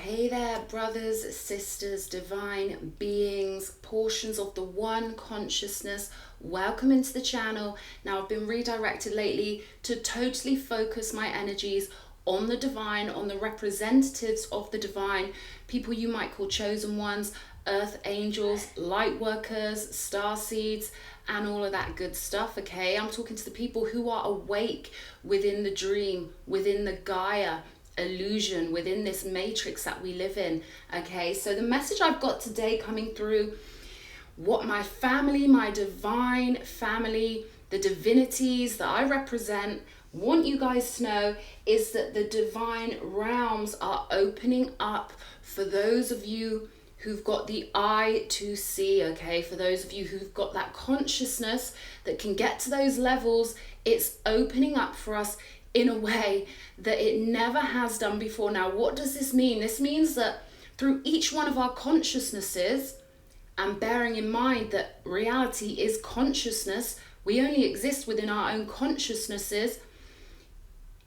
Hey there, brothers, sisters, divine beings, portions of the one consciousness. Welcome into the channel. Now, I've been redirected lately to totally focus my energies on the divine, on the representatives of the divine, people you might call chosen ones, earth angels, light workers, star seeds, and all of that good stuff, okay? I'm talking to the people who are awake within the dream, within the Gaia illusion, within this matrix that we live in, okay? So the message I've got today coming through, what my family, my divine family, the divinities that I represent want you guys to know is that the divine realms are opening up for those of you who've got the eye to see, okay? For those of you who've got that consciousness that can get to those levels, it's opening up for us in a way that it never has done before. Now, what does this mean? This means that through each one of our consciousnesses, and bearing in mind that reality is consciousness, we only exist within our own consciousnesses.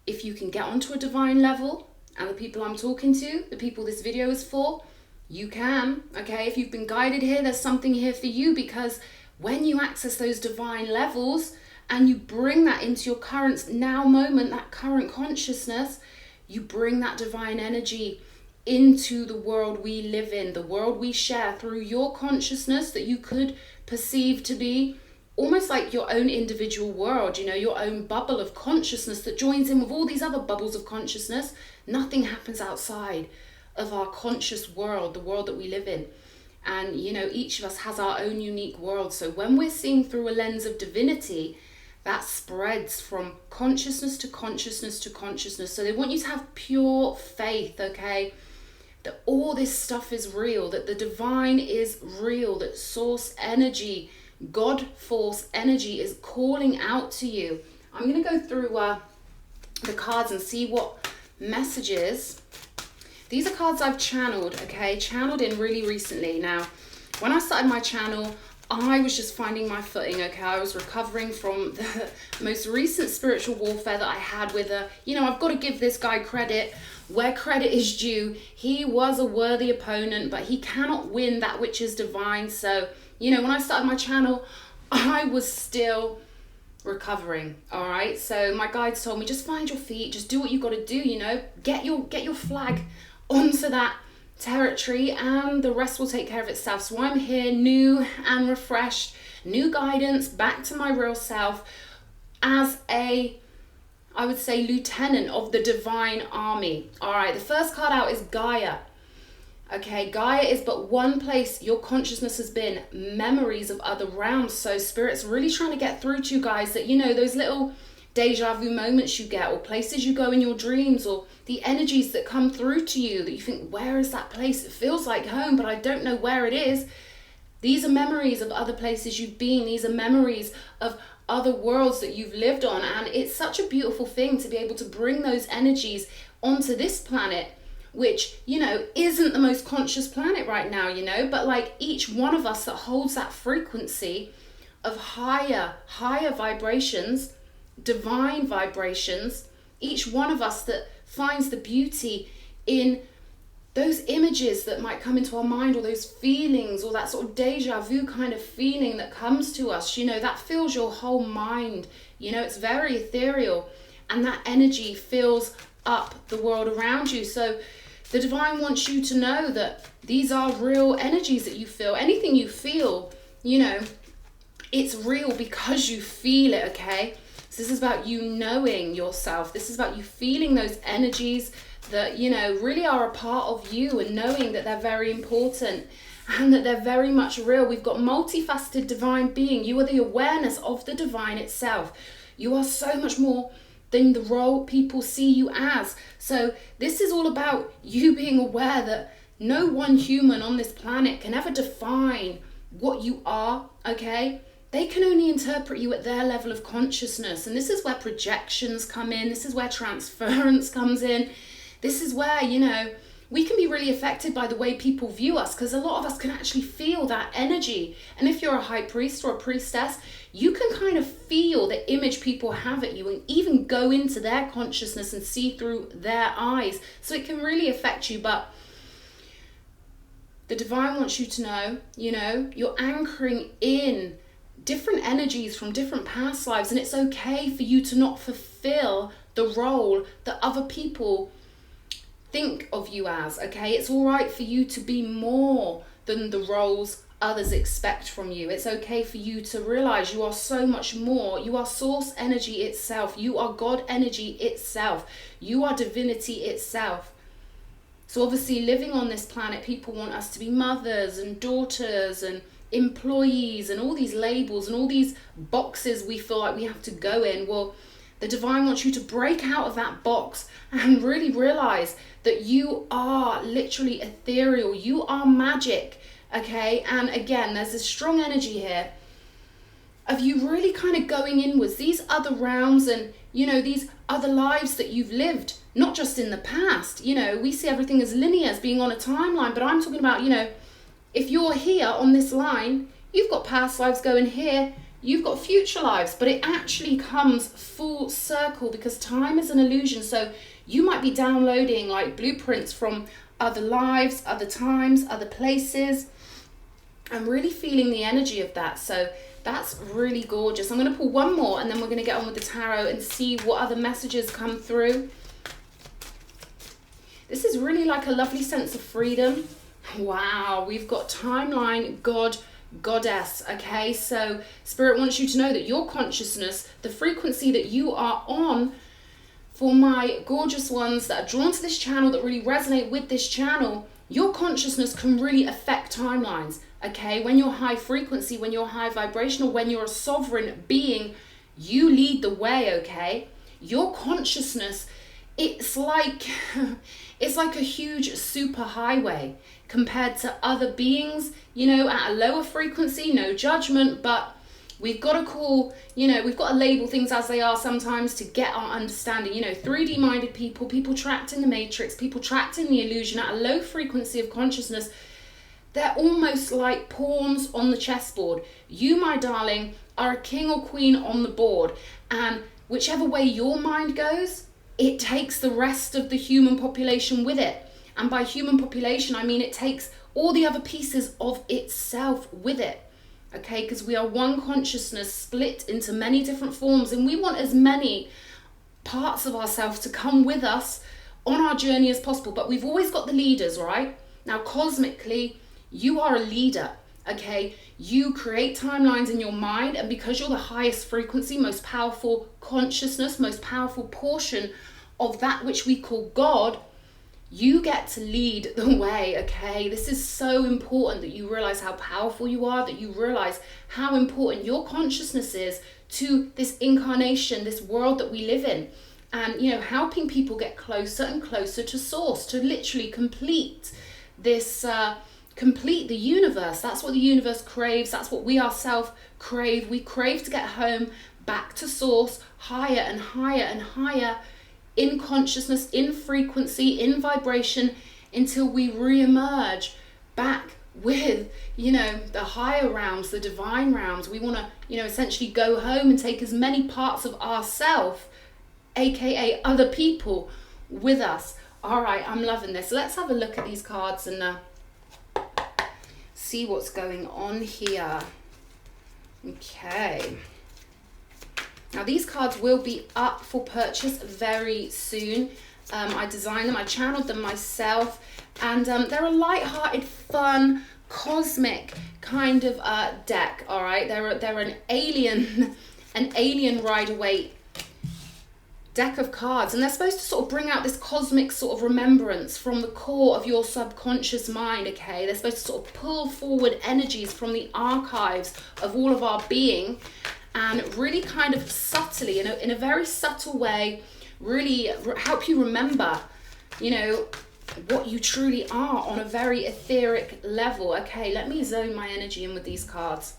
If you can get onto a divine level, and the people I'm talking to, the people this video is for, you can, okay? If you've been guided here, there's something here for you, because when you access those divine levels and you bring that into your current now moment, that current consciousness, you bring that divine energy into the world we live in, the world we share through your consciousness that you could perceive to be almost like your own individual world, you know, your own bubble of consciousness that joins in with all these other bubbles of consciousness. Nothing happens outside of our conscious world, the world that we live in. And, you know, each of us has our own unique world. So when we're seeing through a lens of divinity, that spreads from consciousness to consciousness to consciousness. So they want you to have pure faith, okay? That all this stuff is real, that the divine is real, that source energy, God force energy is calling out to you. I'm going to go through the cards and see what messages. These are cards I've channeled, okay? Channeled in really recently. Now, when I started my channel, I was just finding my footing, okay? I was recovering from the most recent spiritual warfare that I had with you know, I've got to give this guy credit where credit is due. He was a worthy opponent, but he cannot win that which is divine. So, you know, when I started my channel, I was still recovering, all right? So my guides told me, just find your feet, just do what you got to do, you know? Get your flag onto that territory and the rest will take care of itself. So I'm here new and refreshed, new guidance, back to my real self as I would say, lieutenant of the divine army. All right, the first card out is Gaia. Okay, Gaia is but one place your consciousness has been, memories of other realms. So Spirit's really trying to get through to you guys that, you know, those little deja vu moments you get, or places you go in your dreams, or the energies that come through to you that you think, where is that place? It feels like home, but I don't know where it is. These are memories of other places you've been. These are memories of other worlds that you've lived on. And it's such a beautiful thing to be able to bring those energies onto this planet, which, you know, isn't the most conscious planet right now, you know, but like each one of us that holds that frequency of higher vibrations, divine vibrations, each one of us that finds the beauty in those images that might come into our mind, or those feelings, or that sort of deja vu kind of feeling that comes to us, you know, that fills your whole mind. You know, it's very ethereal, and that energy fills up the world around you. So the divine wants you to know that these are real energies that you feel. Anything you feel, you know, it's real because you feel it, okay? So this is about you knowing yourself. This is about you feeling those energies that, you know, really are a part of you, and knowing that they're very important and that they're very much real. We've got multifaceted divine being. You are the awareness of the divine itself. You are so much more than the role people see you as. So this is all about you being aware that no one human on this planet can ever define what you are, okay? They can only interpret you at their level of consciousness. And this is where projections come in. This is where transference comes in. This is where, you know, we can be really affected by the way people view us, because a lot of us can actually feel that energy. And if you're a high priest or a priestess, you can kind of feel the image people have at you, and even go into their consciousness and see through their eyes. So it can really affect you. But the divine wants you to know, you're anchoring in different energies from different past lives, and it's okay for you to not fulfill the role that other people think of you as, okay? It's all right for you to be more than the roles others expect from you. It's okay for you to realize you are so much more. You are source energy itself. You are God energy itself. You are divinity itself. So obviously, living on this planet, people want us to be mothers and daughters and employees and all these labels and all these boxes we feel like we have to go in. Well, the divine wants you to break out of that box and really realize that you are literally ethereal. You are magic, okay? And again, there's this strong energy here of you really kind of going inwards, these other realms and, these other lives that you've lived, not just in the past. We see everything as linear, as being on a timeline, but I'm talking about, if you're here on this line, you've got past lives going here, you've got future lives, but it actually comes full circle because time is an illusion. So you might be downloading like blueprints from other lives, other times, other places. I'm really feeling the energy of that. So that's really gorgeous. I'm going to pull one more and then we're going to get on with the tarot and see what other messages come through. This is really like a lovely sense of freedom. Wow, we've got timeline, God, goddess. Okay, so Spirit wants you to know that your consciousness, the frequency that you are on, for my gorgeous ones that are drawn to this channel, that really resonate with this channel, your consciousness can really affect timelines. Okay, when you're high frequency, when you're high vibrational, when you're a sovereign being, you lead the way. Okay, your consciousness, it's like a huge super highway compared to other beings, at a lower frequency. No judgment, but we've got to call, we've got to label things as they are sometimes to get our understanding. 3D minded people trapped in the matrix, people trapped in the illusion at a low frequency of consciousness. They're almost like pawns on the chessboard. You, my darling, are a king or queen on the board, and whichever way your mind goes, it takes the rest of the human population with it. And by human population, I mean it takes all the other pieces of itself with it. Okay, because we are one consciousness split into many different forms, and we want as many parts of ourselves to come with us on our journey as possible. But we've always got the leaders, right? Now, cosmically, you are a leader. Okay, you create timelines in your mind, and because you're the highest frequency, most powerful consciousness, most powerful portion of that which we call God, you get to lead the way. Okay, this is so important that you realize how powerful you are, that you realize how important your consciousness is to this incarnation, this world that we live in, and helping people get closer and closer to source, to literally complete this complete the universe. That's what the universe craves. That's what we ourselves crave. We crave to get home back to source, higher and higher and higher in consciousness, in frequency, in vibration, until we re-emerge back with, the higher realms, the divine realms. We want to, essentially go home and take as many parts of ourself, aka other people, with us. All right, I'm loving this. Let's have a look at these cards and see what's going on here. Okay. Now these cards will be up for purchase very soon. I designed them, I channeled them myself, and they're a light-hearted, fun, cosmic kind of deck. All right, they're an alien Rider-Waite deck of cards, and they're supposed to sort of bring out this cosmic sort of remembrance from the core of your subconscious mind. Okay, they're supposed to sort of pull forward energies from the archives of all of our being, and really kind of subtly, in a very subtle way, really help you remember, what you truly are on a very etheric level. Okay, let me zone my energy in with these cards.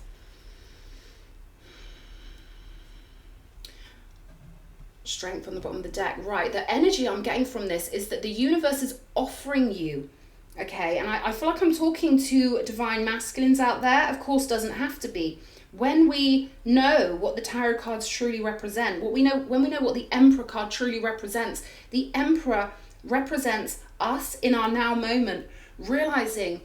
Strength on the bottom of the deck. Right, the energy I'm getting from this is that the universe is offering you, okay, and I feel like I'm talking to divine masculines out there. Of course, doesn't have to be. When we know what the tarot cards truly represent, when we know what the Emperor card truly represents, the Emperor represents us in our now moment, realizing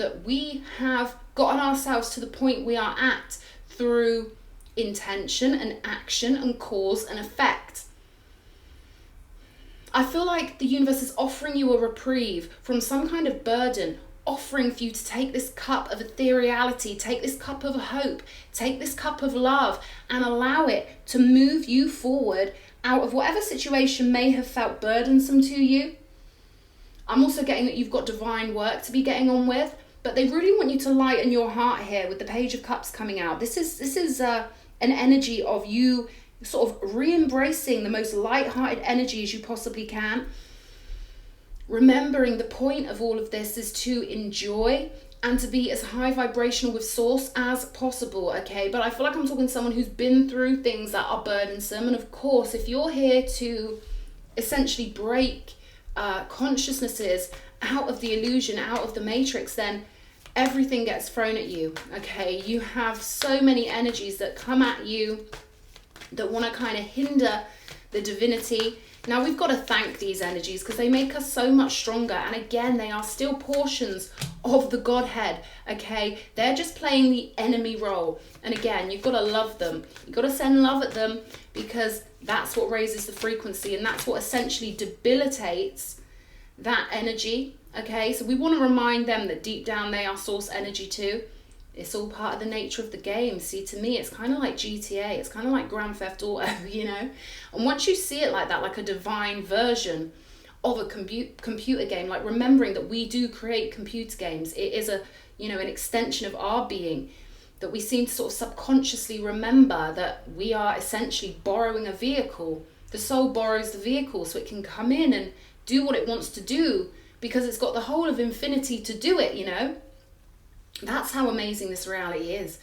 that we have gotten ourselves to the point we are at through intention and action and cause and effect. I feel like the universe is offering you a reprieve from some kind of burden, offering for you to take this cup of ethereality, take this cup of hope, take this cup of love, and allow it to move you forward out of whatever situation may have felt burdensome to you. I'm also getting that you've got divine work to be getting on with, but they really want you to lighten your heart here with the Page of Cups coming out. This is an energy of you sort of re-embracing the most light-hearted energy as you possibly can. Remembering the point of all of this is to enjoy and to be as high vibrational with source as possible, okay? But I feel like I'm talking to someone who's been through things that are burdensome. And of course, if you're here to essentially break consciousnesses out of the illusion, out of the matrix, then everything gets thrown at you, okay? You have so many energies that come at you that want to kind of hinder the divinity. Now we've got to thank these energies because they make us so much stronger. And again, they are still portions of the Godhead, okay? They're just playing the enemy role. And again, you've got to love them. You've got to send love at them because that's what raises the frequency and that's what essentially debilitates that energy, okay? So we want to remind them that deep down they are source energy too. It's all part of the nature of the game. See, to me, it's kind of like GTA. It's kind of like Grand Theft Auto, you know? And once you see it like that, like a divine version of a computer game, like remembering that we do create computer games, it is an extension of our being, that we seem to sort of subconsciously remember that we are essentially borrowing a vehicle. The soul borrows the vehicle so it can come in and do what it wants to do because it's got the whole of infinity to do it, you know? That's how amazing this reality is.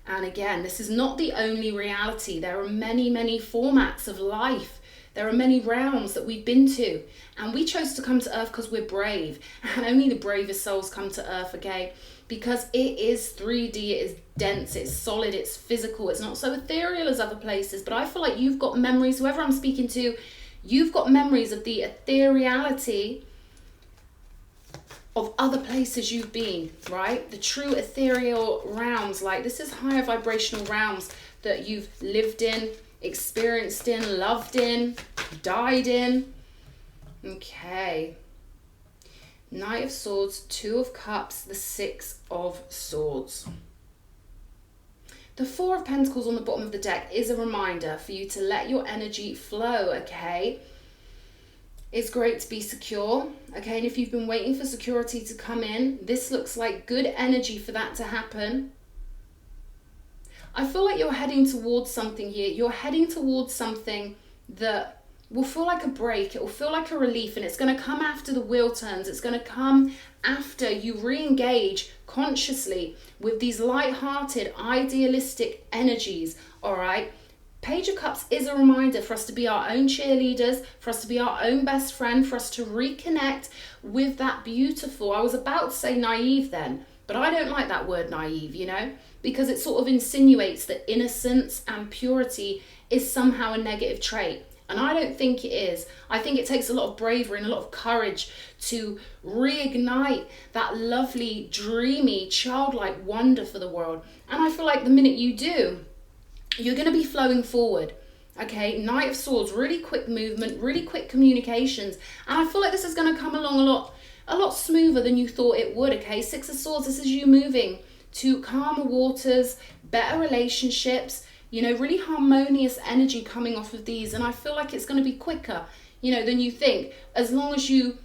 And again, this is not the only reality. There are many, many formats of life. There are many realms that we've been to. And we chose to come to Earth because we're brave. And only the bravest souls come to Earth, okay? Because it is 3D, it is dense, it's solid, it's physical. It's not so ethereal as other places. But I feel like you've got memories, whoever I'm speaking to, you've got memories of the ethereality of other places you've been, right? The true ethereal realms, like this is higher vibrational realms that you've lived in, experienced in, loved in, died in. Okay. Knight of Swords, Two of Cups, the Six of Swords. The Four of Pentacles on the bottom of the deck is a reminder for you to let your energy flow, okay? It's great to be secure, okay? And if you've been waiting for security to come in, this looks like good energy for that to happen. I feel like you're heading towards something here. You're heading towards something that will feel like a break. It will feel like a relief, and it's going to come after the wheel turns. It's going to come after you re-engage consciously with these light-hearted, idealistic energies, all right? Page of Cups is a reminder for us to be our own cheerleaders, for us to be our own best friend, for us to reconnect with that beautiful, I was about to say naive then, but I don't like that word naive, you know, because it sort of insinuates that innocence and purity is somehow a negative trait. And I don't think it is. I think it takes a lot of bravery and a lot of courage to reignite that lovely, dreamy, childlike wonder for the world. And I feel like the minute you do, you're going to be flowing forward, okay? Knight of Swords, really quick movement, really quick communications. And I feel like this is going to come along a lot smoother than you thought it would, okay? Six of Swords, this is you moving to calmer waters, better relationships, you know, really harmonious energy coming off of these. And I feel like it's going to be quicker, you know, than you think, as long as you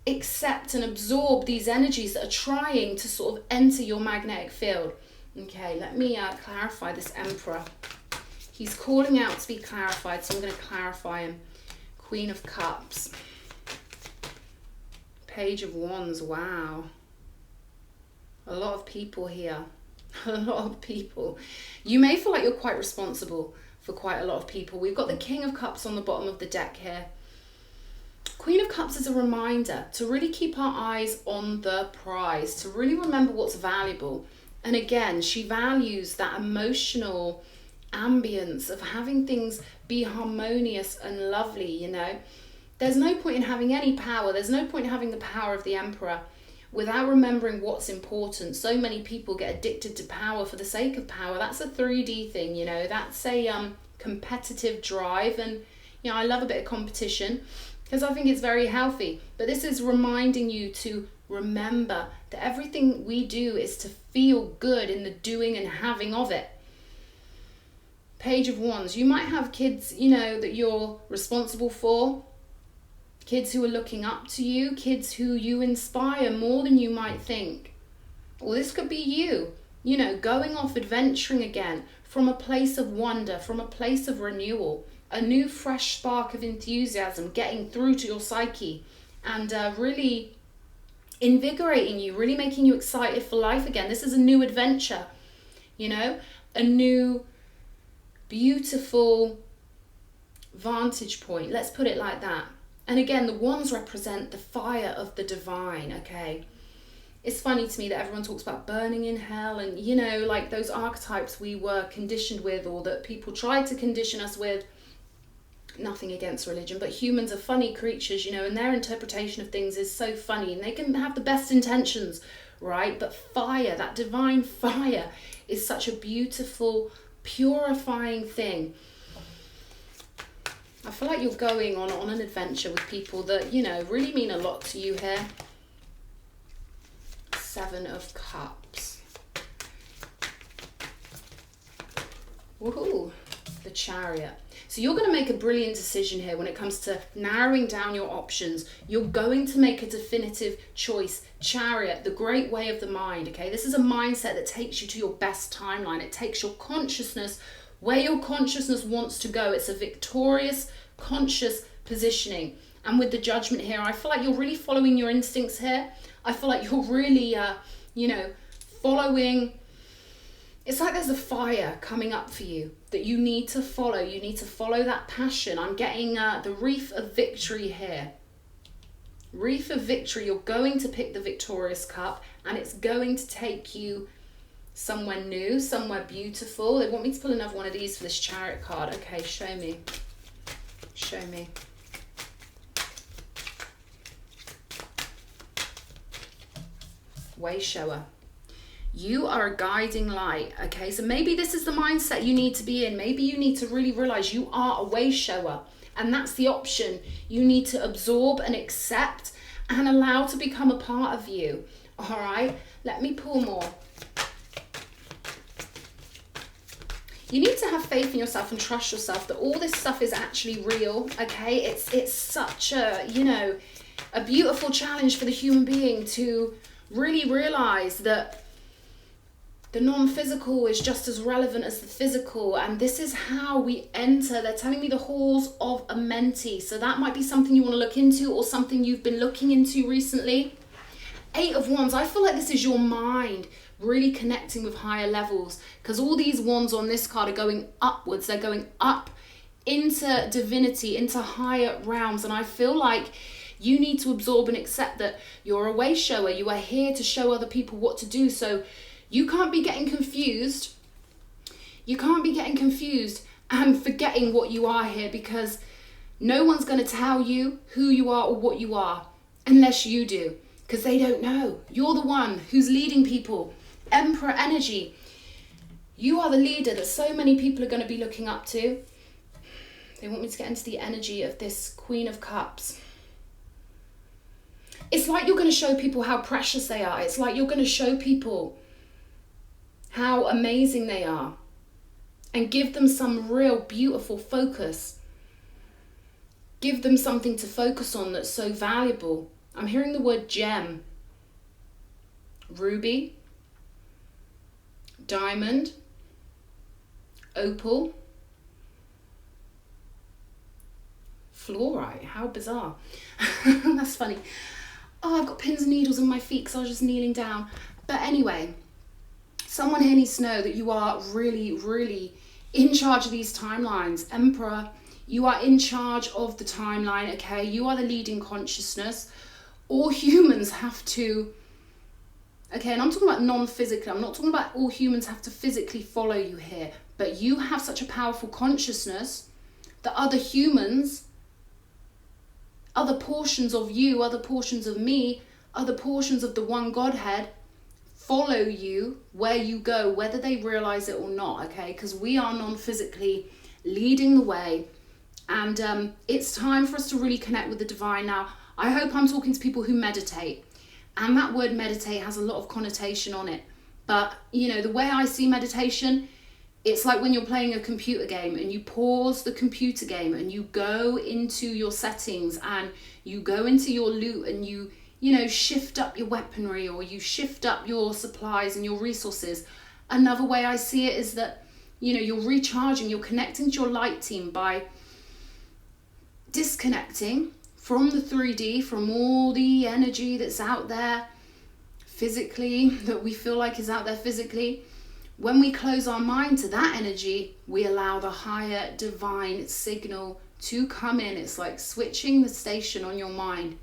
accept and absorb these energies that are trying to sort of enter your magnetic field. Okay, let me clarify this Emperor. He's calling out to be clarified, so I'm going to clarify him. Queen of Cups. Page of Wands, wow. A lot of people here. A lot of people. You may feel like you're quite responsible for quite a lot of people. We've got the King of Cups on the bottom of the deck here. Queen of Cups is a reminder to really keep our eyes on the prize, to really remember what's valuable. And again, she values that emotional ambience of having things be harmonious and lovely, you know. There's no point in having any power. There's no point in having the power of the Emperor without remembering what's important. So many people get addicted to power for the sake of power. That's a 3D thing, you know. That's a competitive drive. And, you know, I love a bit of competition because I think it's very healthy. But this is reminding you to remember that everything we do is to feel good in the doing and having of it. Page of Wands. You might have kids, you know, that you're responsible for. Kids who are looking up to you, kids who you inspire more than you might think. Or this could be you, you know, going off adventuring again from a place of wonder, from a place of renewal, a new fresh spark of enthusiasm getting through to your psyche and really invigorating you, really making you excited for life again. This is a new adventure, you know, a new beautiful vantage point. Let's put it like that. And again, the wands represent the fire of the divine, okay? It's funny to me that everyone talks about burning in hell and, you know, like those archetypes we were conditioned with or that people tried to condition us with. Nothing against religion, but humans are funny creatures, you know, and their interpretation of things is so funny and they can have the best intentions, right? But fire, that divine fire, is such a beautiful, purifying thing. I feel like you're going on an adventure with people that, you know, really mean a lot to you here. 7 of Cups. Woohoo! The Chariot. So you're going to make a brilliant decision here when it comes to narrowing down your options. You're going to make a definitive choice. Chariot, the great way of the mind, okay? This is a mindset that takes you to your best timeline. It takes your consciousness where your consciousness wants to go. It's a victorious, conscious positioning. And with the Judgment here, I feel like you're really following your instincts here. I feel like you're really, you know, following. It's like there's a fire coming up for you that you need to follow. You need to follow that passion. I'm getting the Wreath of Victory here. Wreath of Victory. You're going to pick the victorious cup and it's going to take you somewhere new, somewhere beautiful. They want me to pull another one of these for this Chariot card. Okay, show me. Show me. Way shower. You are a guiding light, okay? So maybe this is the mindset you need to be in. Maybe you need to really realize you are a way shower and that's the option you need to absorb and accept and allow to become a part of you. All right, let me pull more. You need to have faith in yourself and trust yourself that all this stuff is actually real, okay? It's such a, you know, a beautiful challenge for the human being to really realize that the non-physical is just as relevant as the physical, and this is how we enter. They're telling me the halls of Amenti, so that might be something you want to look into or something you've been looking into recently. 8 of Wands, I feel like this is your mind really connecting with higher levels, because all these wands on this card are going upwards. They're going up into divinity, into higher realms, and I feel like you need to absorb and accept that you're a way shower. You are here to show other people what to do. So you can't be getting confused. You can't be getting confused and forgetting what you are here, because no one's going to tell you who you are or what you are unless you do, because they don't know. You're the one who's leading people. Emperor energy. You are the leader that so many people are going to be looking up to. They want me to get into the energy of this Queen of Cups. It's like you're going to show people how precious they are. It's like you're going to show people how amazing they are and give them some real beautiful focus. Give them something to focus on that's so valuable. I'm hearing the word gem, ruby, diamond, opal, fluorite. How bizarre. That's funny. Oh, I've got pins and needles in my feet because I was just kneeling down. But anyway, someone here needs to know that you are really, really in charge of these timelines. Emperor, you are in charge of the timeline, okay? You are the leading consciousness. All humans have to, okay, and I'm talking about non-physically. I'm not talking about all humans have to physically follow you here. But you have such a powerful consciousness that other humans, other portions of you, other portions of me other portions of the one Godhead follow you where you go, whether they realize it or not, okay? Because we are non-physically leading the way, and it's time for us to really connect with the divine. Now, I hope I'm talking to people who meditate, and that word meditate has a lot of connotation on it, but you know, the way I see meditation, it's like when you're playing a computer game and you pause the computer game and you go into your settings and you go into your loot and you know, shift up your weaponry, or you shift up your supplies and your resources. Another way I see it is that, you know, you're recharging, you're connecting to your light team by disconnecting from the 3D, from all the energy that's out there physically, that we feel like is out there physically. When we close our mind to that energy, we allow the higher divine signal to come in. It's like switching the station on your mind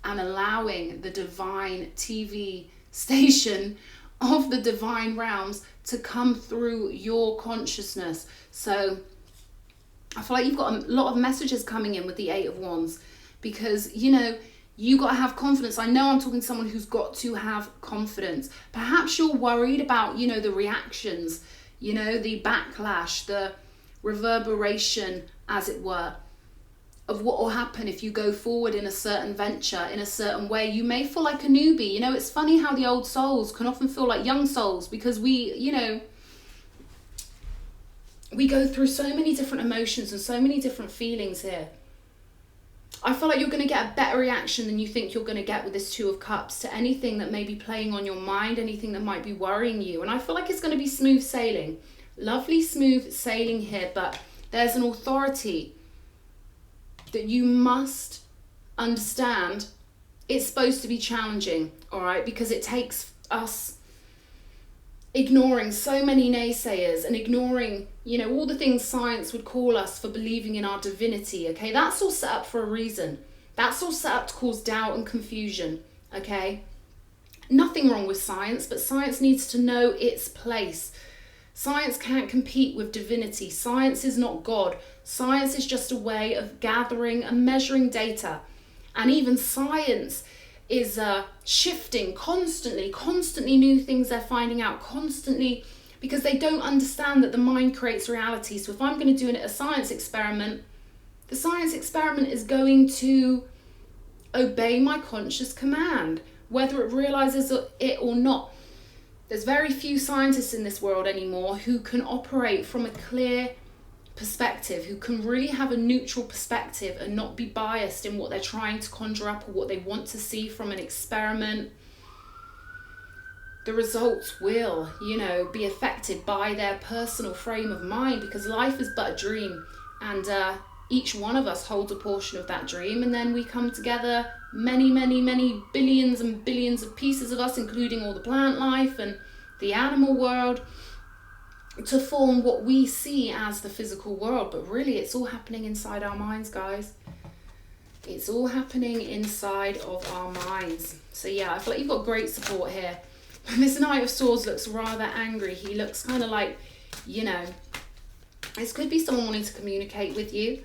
and allowing the divine TV station of the divine realms to come through your consciousness. So I feel like you've got a lot of messages coming in with the Eight of Wands, because, you know, you got to have confidence. I know I'm talking to someone who's got to have confidence. Perhaps you're worried about, you know, the reactions, you know, the backlash, the reverberation, as it were, of what will happen if you go forward in a certain venture, in a certain way. You may feel like a newbie. You know, it's funny how the old souls can often feel like young souls, because we, you know, we go through so many different emotions and so many different feelings here. I feel like you're going to get a better reaction than you think you're going to get with this Two of Cups to anything that may be playing on your mind, anything that might be worrying you. And I feel like it's going to be smooth sailing. Lovely smooth sailing here, but there's an authority that you must understand. It's supposed to be challenging, all right? Because it takes us ignoring so many naysayers and ignoring, you know, all the things science would call us for believing in our divinity, okay? That's all set up for a reason. That's all set up to cause doubt and confusion, okay? Nothing wrong with science, but science needs to know its place. Science can't compete with divinity. Science is not God. Science is just a way of gathering and measuring data. And even science is shifting constantly new things they're finding out constantly, because they don't understand that the mind creates reality. So if I'm going to do a science experiment, the science experiment is going to obey my conscious command, whether it realizes it or not. There's very few scientists in this world anymore who can operate from a clear perspective, who can really have a neutral perspective and not be biased in what they're trying to conjure up or what they want to see from an experiment. The results will, you know, be affected by their personal frame of mind, because life is but a dream, and each one of us holds a portion of that dream, and then we come together, many billions and billions of pieces of us, including all the plant life and the animal world, to form what we see as the physical world. But really, it's all happening inside our minds, guys. It's all happening inside of our minds. So yeah, I feel like you've got great support here. This Knight of Swords looks rather angry. He looks kind of like, you know, this could be someone wanting to communicate with you,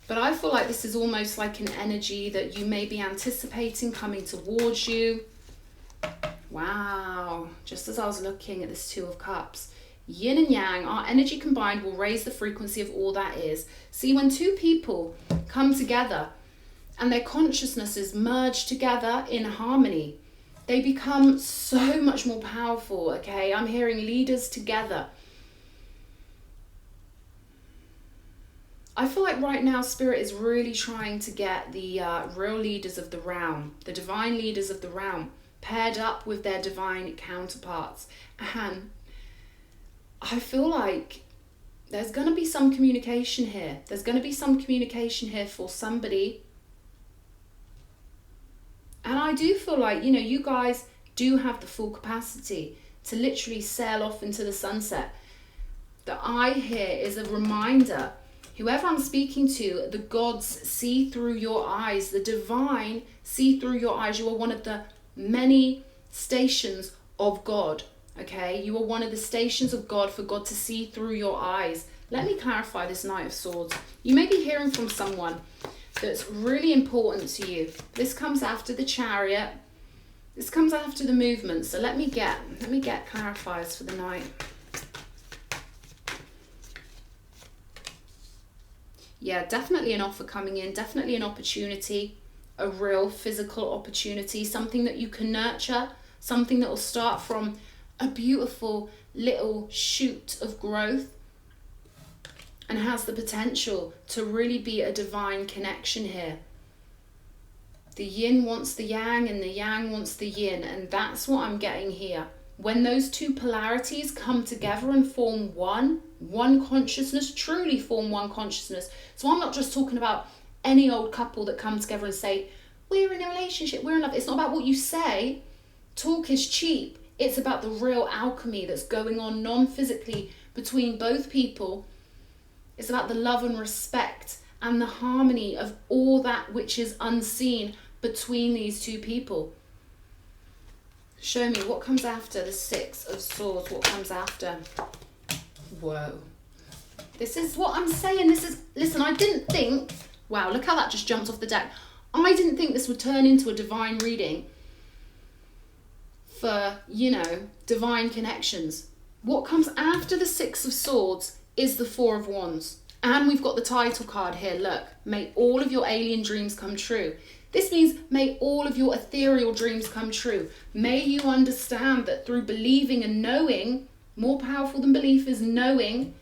but I feel like this is almost like an energy that you may be anticipating coming towards you. Wow, just as I was looking at this Two of Cups, yin and yang, our energy combined will raise the frequency of all that is. See, when two people come together and their consciousnesses merge together in harmony, they become so much more powerful, okay? I'm hearing leaders together. I feel like right now Spirit is really trying to get the real leaders of the realm, the divine leaders of the realm, paired up with their divine counterparts. And I feel like there's going to be some communication here. There's going to be some communication here for somebody. And I do feel like, you know, you guys do have the full capacity to literally sail off into the sunset. The eye here is a reminder. Whoever I'm speaking to, the gods see through your eyes. The divine see through your eyes. You are one of the many stations of God, okay? You are one of the stations of God for God to see through your eyes. Let me clarify this Knight of Swords. You may be hearing from someone that's really important to you. This comes after the Chariot. This comes after the movement, so let me get clarifiers for the night. Yeah, definitely an offer coming in, definitely an opportunity, a real physical opportunity, something that you can nurture, something that will start from a beautiful little shoot of growth and has the potential to really be a divine connection here. The yin wants the yang and the yang wants the yin, and that's what I'm getting here. When those two polarities come together and form one consciousness, truly form one consciousness. So I'm not just talking about any old couple that come together and say, we're in a relationship, we're in love. It's not about what you say. Talk is cheap. It's about the real alchemy that's going on non-physically between both people. It's about the love and respect and the harmony of all that which is unseen between these two people. Show me what comes after the Six of Swords. What comes after? Whoa. This is what I'm saying. Listen, I didn't think, wow, look how that just jumped off the deck. I didn't think this would turn into a divine reading for, divine connections. What comes after the Six of Swords is the Four of Wands. And we've got the title card here. Look, may all of your alien dreams come true. This means may all of your ethereal dreams come true. May you understand that through believing and knowing, more powerful than belief is knowing.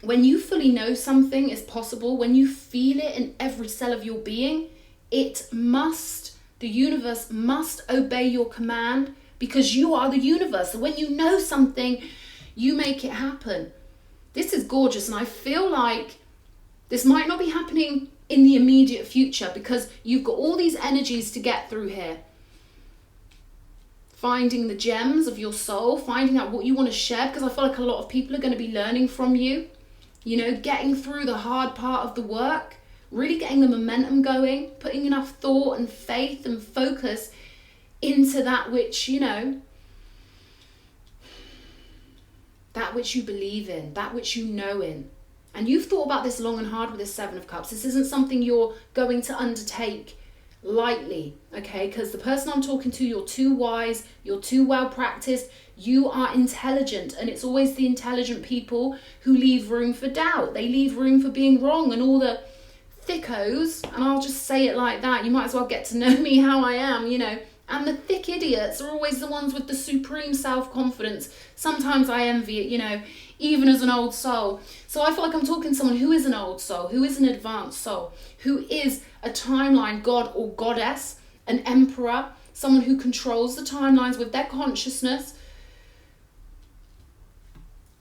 When you fully know something is possible, when you feel it in every cell of your being, the universe must obey your command because you are the universe. So when you know something, you make it happen. This is gorgeous, and I feel like this might not be happening in the immediate future because you've got all these energies to get through here. Finding the gems of your soul, finding out what you want to share, because I feel like a lot of people are going to be learning from you. Getting through the hard part of the work, really getting the momentum going, putting enough thought and faith and focus into that which, that which you believe in, that which you know in. And you've thought about this long and hard with this Seven of Cups. This isn't something you're going to undertake lightly, okay? Because the person I'm talking to, you're too wise, you're too well practiced, you are intelligent, and it's always the intelligent people who leave room for doubt. They leave room for being wrong, and all the thickos, and I'll just say it like that, you might as well get to know me how I am, and the thick idiots are always the ones with the supreme self-confidence. Sometimes I envy it, even as an old soul. So I feel like I'm talking to someone who is an old soul, who is an advanced soul, who is a timeline god or goddess, an emperor, someone who controls the timelines with their consciousness.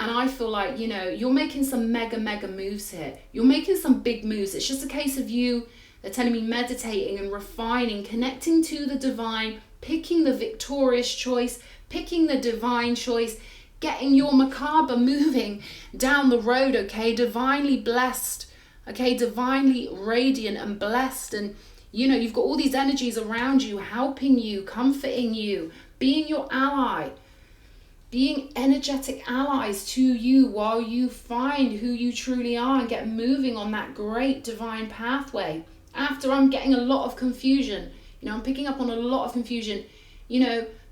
And I feel like, you're making some mega moves here. You're making some big moves. It's just a case of you, they're telling me, meditating and refining, connecting to the divine, picking the victorious choice, picking the divine choice, getting your macabre moving down the road, okay? Divinely blessed, okay? Divinely radiant and blessed. And, you've got all these energies around you, helping you, comforting you, being your ally, being energetic allies to you while you find who you truly are and get moving on that great divine pathway. After I'm getting a lot of confusion, I'm picking up on a lot of confusion.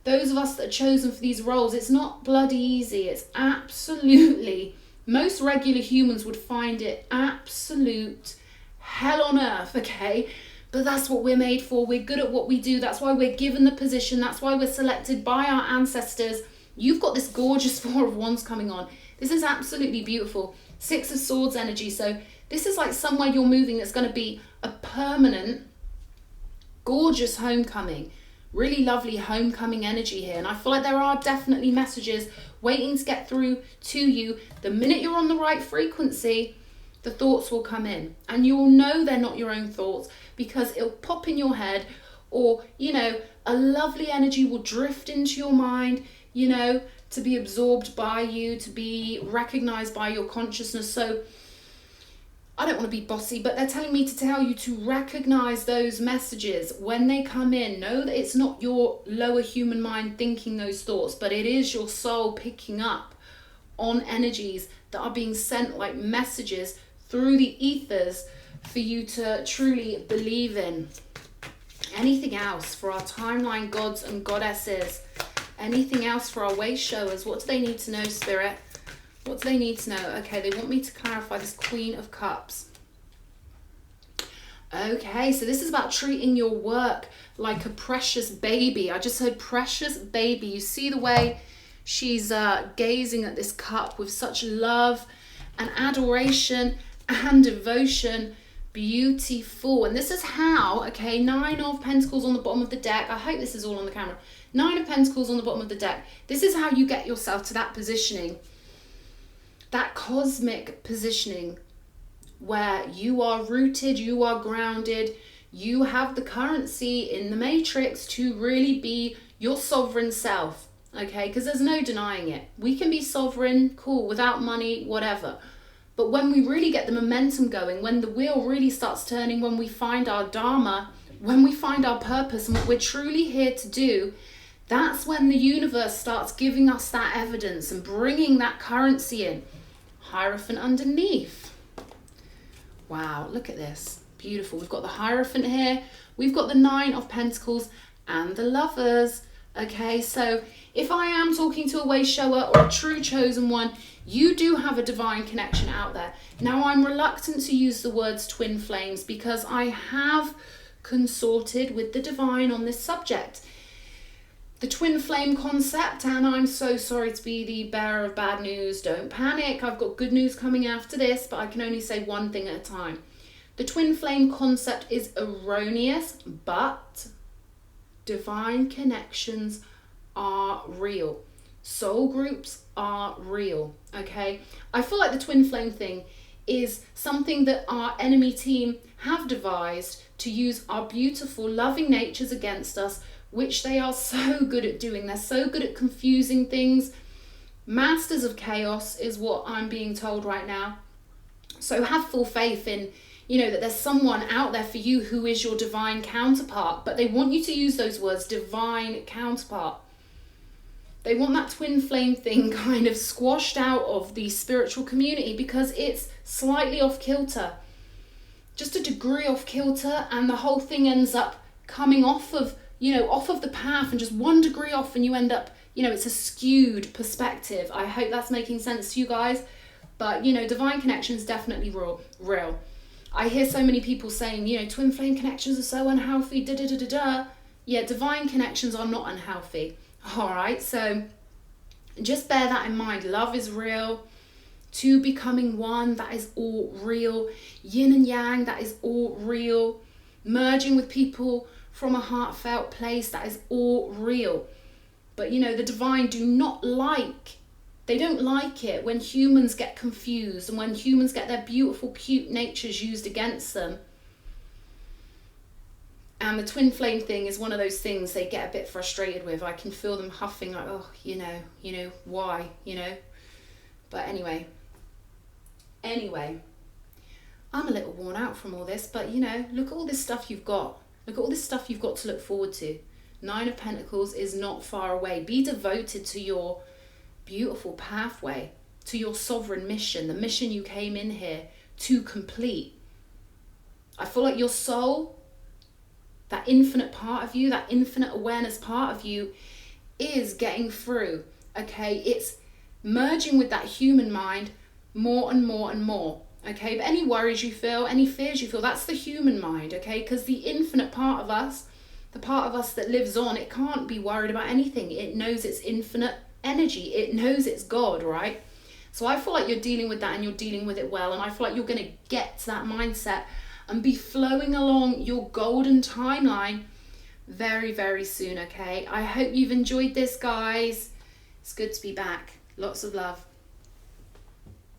Those of us that are chosen for these roles, it's not bloody easy. It's absolutely, most regular humans would find it absolute hell on earth, okay? But that's what we're made for. We're good at what we do. That's why we're given the position. That's why we're selected by our ancestors. You've got this gorgeous Four of Wands coming on. This is absolutely beautiful. Six of Swords energy. So this is like somewhere you're moving that's going to be a permanent, gorgeous homecoming. Really lovely homecoming energy here. And I feel like there are definitely messages waiting to get through to you. The minute you're on the right frequency, the thoughts will come in. And you'll know they're not your own thoughts because it'll pop in your head, or, a lovely energy will drift into your mind, to be absorbed by you, to be recognized by your consciousness. So I don't want to be bossy, but they're telling me to tell you to recognize those messages when they come in. Know that it's not your lower human mind thinking those thoughts, but it is your soul picking up on energies that are being sent like messages through the ethers for you to truly believe in. Anything else for our timeline gods and goddesses? Anything else for our way showers? What do they need to know, Spirit? What do they need to know? Okay, they want me to clarify this Queen of Cups. Okay, so this is about treating your work like a precious baby. I just heard precious baby. You see the way she's gazing at this cup with such love and adoration and devotion. Beautiful. And this is how, okay, 9 of Pentacles on the bottom of the deck. I hope this is all on the camera. 9 of Pentacles on the bottom of the deck. This is how you get yourself to that positioning, that cosmic positioning, where you are rooted, you are grounded, you have the currency in the matrix to really be your sovereign self, okay? Because there's no denying it. We can be sovereign, cool, without money, whatever. But when we really get the momentum going, when the wheel really starts turning, when we find our dharma, when we find our purpose and what we're truly here to do, that's when the universe starts giving us that evidence and bringing that currency in. Hierophant underneath. Wow, look at this. Beautiful. We've got the Hierophant here. We've got the 9 of Pentacles and the Lovers. Okay, so if I am talking to a way shower or a true chosen one, you do have a divine connection out there. Now, I'm reluctant to use the words twin flames because I have consorted with the divine on this subject. The twin flame concept, and I'm so sorry to be the bearer of bad news, don't panic, I've got good news coming after this, but I can only say one thing at a time. The twin flame concept is erroneous, but divine connections are real. Soul groups are real, okay? I feel like the twin flame thing is something that our enemy team have devised to use our beautiful, loving natures against us, which they are so good at doing. They're so good at confusing things. Masters of chaos is what I'm being told right now. So have full faith in, that there's someone out there for you who is your divine counterpart, but they want you to use those words, divine counterpart. They want that twin flame thing kind of squashed out of the spiritual community because it's slightly off kilter. Just a degree off kilter, and the whole thing ends up coming off of the path and just 1 degree off, and you end up, it's a skewed perspective. I hope that's making sense to you guys. But, divine connections definitely real. I hear so many people saying, twin flame connections are so unhealthy, da-da-da-da-da. Yeah, divine connections are not unhealthy. All right, so just bear that in mind. Love is real. 2 becoming 1, that is all real. Yin and yang, that is all real. Merging with people from a heartfelt place, that is all real. But the divine they don't like it when humans get confused and when humans get their beautiful, cute natures used against them. And the twin flame thing is one of those things they get a bit frustrated with. I can feel them huffing like, oh, why, But anyway, I'm a little worn out from all this, but look at all this stuff you've got. Look at all this stuff you've got to look forward to. 9 of Pentacles is not far away. Be devoted to your beautiful pathway, to your sovereign mission, the mission you came in here to complete. I feel like your soul, that infinite part of you, that infinite awareness part of you is getting through, okay? It's merging with that human mind more and more and more. Okay, but any worries you feel, any fears you feel, that's the human mind, okay? Because the infinite part of us, the part of us that lives on, it can't be worried about anything. It knows it's infinite energy. It knows it's God, right? So I feel like you're dealing with that and you're dealing with it well. And I feel like you're going to get to that mindset and be flowing along your golden timeline very, very soon, okay? I hope you've enjoyed this, guys. It's good to be back. Lots of love.